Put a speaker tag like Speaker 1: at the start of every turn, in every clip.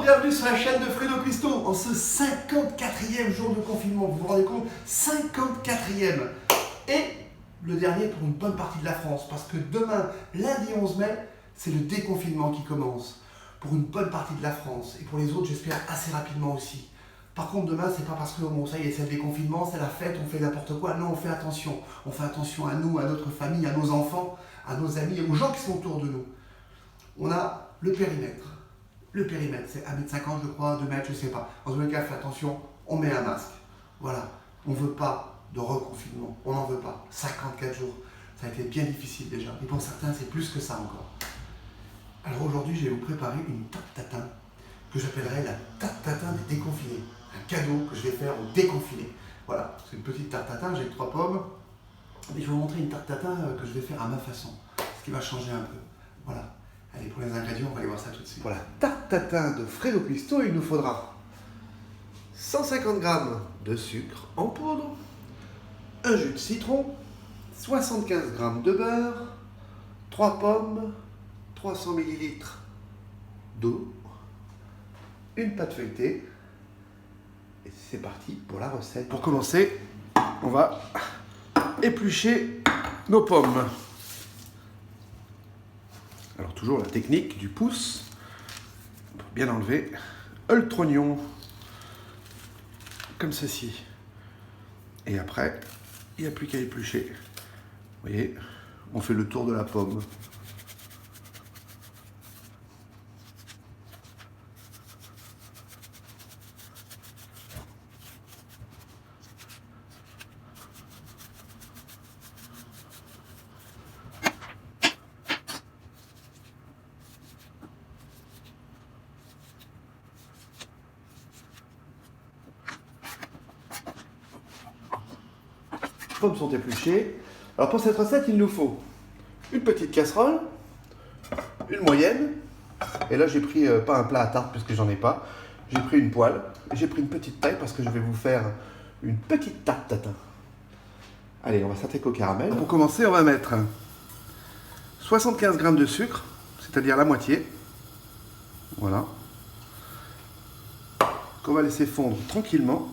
Speaker 1: bienvenue sur la chaîne de Fredo Cuisto en ce 54e jour de confinement. Vous vous rendez compte? 54e. Et le dernier pour une bonne partie de la France, parce que demain, lundi 11 mai, c'est le déconfinement qui commence. Pour une bonne partie de la France, et pour les autres, j'espère assez rapidement aussi. Par contre, demain, c'est pas parce que bon, ça y est, c'est le déconfinement, c'est la fête, on fait n'importe quoi. Non, on fait attention. On fait attention à nous, à notre famille, à nos enfants, à nos amis, aux gens qui sont autour de nous. On a le périmètre. Le périmètre, c'est 1,50 m, je crois, 2 mètres, je sais pas. En tous les cas, faites attention, on met un masque. Voilà. On ne veut pas de reconfinement. On n'en veut pas. 54 jours. Ça a été bien difficile déjà. Et pour certains, c'est plus que ça encore. Alors aujourd'hui, je vais vous préparer une tarte tatin que j'appellerai la tarte tatin des déconfinés. Un cadeau que je vais faire aux déconfinés. Voilà, c'est une petite tarte tatin, j'ai 3 pommes. Et je vais vous montrer une tarte tatin que je vais faire à ma façon. Ce qui va changer un peu. Voilà. Allez, pour les ingrédients, on va aller voir ça tout de suite. Pour la tarte tatin de Fredo Cuisto, il nous faudra 150 g de sucre en poudre, un jus de citron, 75 g de beurre, 3 pommes, 300 ml d'eau, une pâte feuilletée. Et c'est parti pour la recette. Pour commencer, on va éplucher nos pommes. Alors toujours la technique du pouce, pour bien enlever le trognon, comme ceci. Et après, il n'y a plus qu'à éplucher. Vous voyez, on fait le tour de la pomme. Les pommes sont épluchées. Alors pour cette recette, il nous faut une petite casserole, une moyenne, et là j'ai pris pas un plat à tarte puisque j'en ai pas, j'ai pris une poêle, et j'ai pris une petite taille parce que je vais vous faire une petite tarte tatin. Allez, on va s'attaquer au caramel. Pour commencer, on va mettre 75 g de sucre, c'est-à-dire la moitié, voilà, qu'on va laisser fondre tranquillement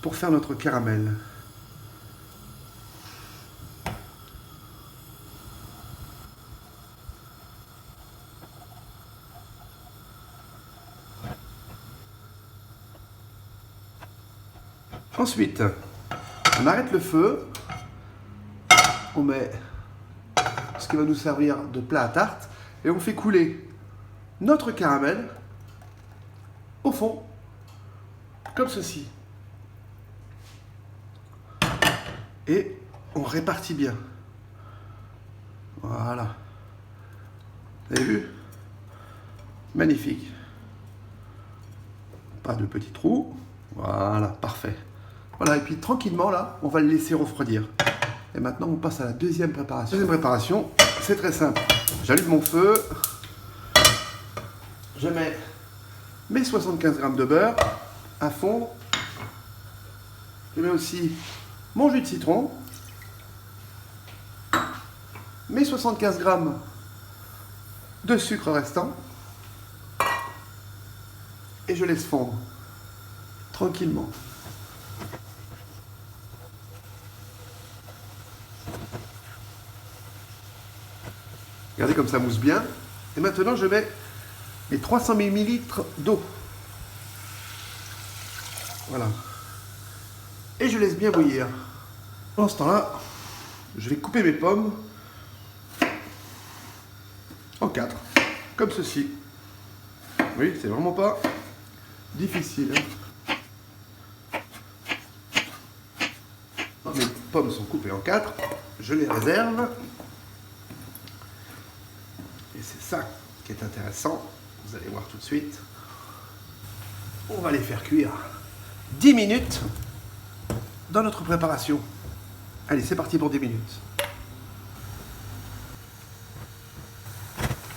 Speaker 1: pour faire notre caramel. Ensuite, on arrête le feu, on met ce qui va nous servir de plat à tarte et on fait couler notre caramel au fond, comme ceci. Et on répartit bien. Voilà. Vous avez vu? Magnifique. Pas de petits trous. Voilà, parfait. Voilà, et puis tranquillement, là, on va le laisser refroidir. Et maintenant, on passe à la deuxième préparation. Deuxième préparation, c'est très simple. J'allume mon feu. Je mets mes 75 g de beurre à fond. Je mets aussi mon jus de citron. Mes 75 g de sucre restant. Et je laisse fondre tranquillement. Regardez comme ça mousse bien. Et maintenant, je mets mes 300 ml d'eau. Voilà. Et je laisse bien bouillir. Pendant ce temps-là, je vais couper mes pommes en 4, comme ceci. Oui, c'est vraiment pas difficile. Mes pommes sont coupées en 4, je les réserve. Et c'est ça qui est intéressant, vous allez voir tout de suite. On va les faire cuire 10 minutes dans notre préparation. Allez, c'est parti pour 10 minutes.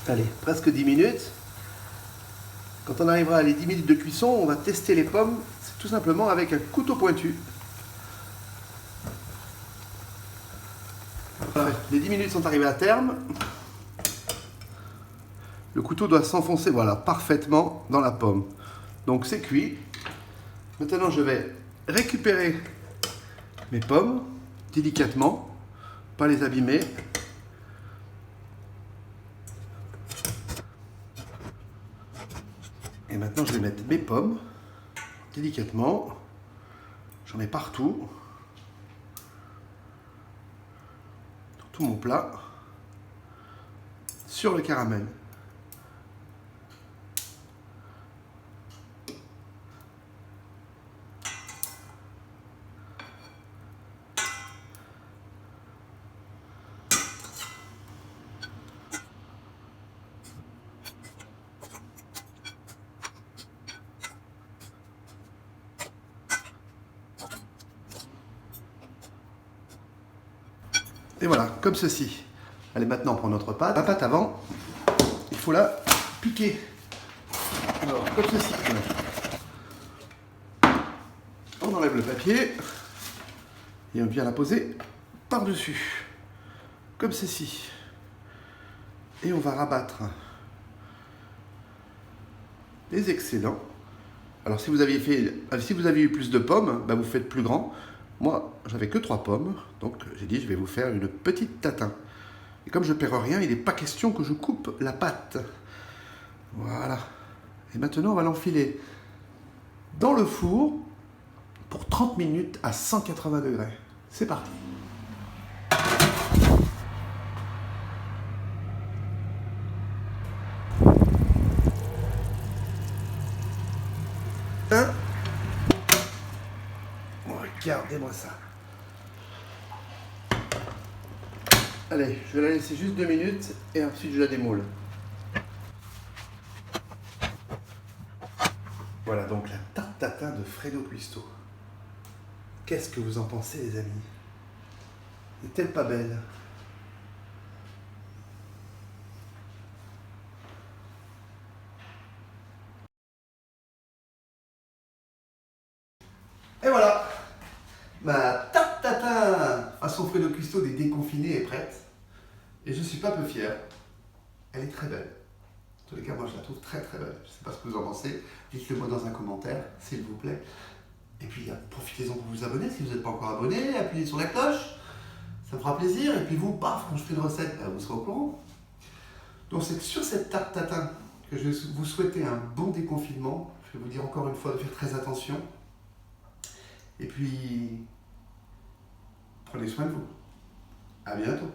Speaker 1: Allez, presque 10 minutes. Quand on arrivera à les 10 minutes de cuisson, on va tester les pommes, c'est tout simplement avec un couteau pointu. Voilà, les 10 minutes sont arrivées à terme. Le couteau doit s'enfoncer, voilà, parfaitement dans la pomme. Donc c'est cuit. Maintenant, je vais récupérer mes pommes délicatement, pas les abîmer. Et maintenant, je vais mettre mes pommes délicatement. J'en mets partout. Dans tout mon plat. Sur le caramel. Et voilà, comme ceci. Allez, maintenant on prend notre pâte. La pâte avant, il faut la piquer. Alors, comme ceci. On enlève le papier et on vient la poser par-dessus. Comme ceci. Et on va rabattre les excédents. Alors si vous aviez eu plus de pommes, bah, vous faites plus grand. Moi, j'avais que 3 pommes, donc j'ai dit je vais vous faire une petite tatin. Et comme je ne perds rien, il n'est pas question que je coupe la pâte. Voilà. Et maintenant, on va l'enfiler dans le four pour 30 minutes à 180 degrés. C'est parti. Regardez-moi ça. Allez, je vais la laisser juste 2 minutes et ensuite je la démoule. Voilà donc la tarte tatin de Fredo Cuisto. Qu'est-ce que vous en pensez, les amis? N'est-elle pas belle? Et voilà, ma tarte tatin façon Fredo Cuisto des déconfinés est prête. Et je suis pas peu fier. Elle est très belle. En tous les cas, moi je la trouve très très belle. Je ne sais pas ce que vous en pensez. Dites-le moi dans un commentaire, s'il vous plaît. Et puis profitez-en pour vous abonner si vous n'êtes pas encore abonné. Appuyez sur la cloche. Ça me fera plaisir. Et puis vous, paf, quand je fais une recette, vous serez au courant. Donc c'est sur cette tarte tatin que je vais vous souhaiter un bon déconfinement. Je vais vous dire encore une fois de faire très attention. Et puis, prenez soin de vous. À bientôt.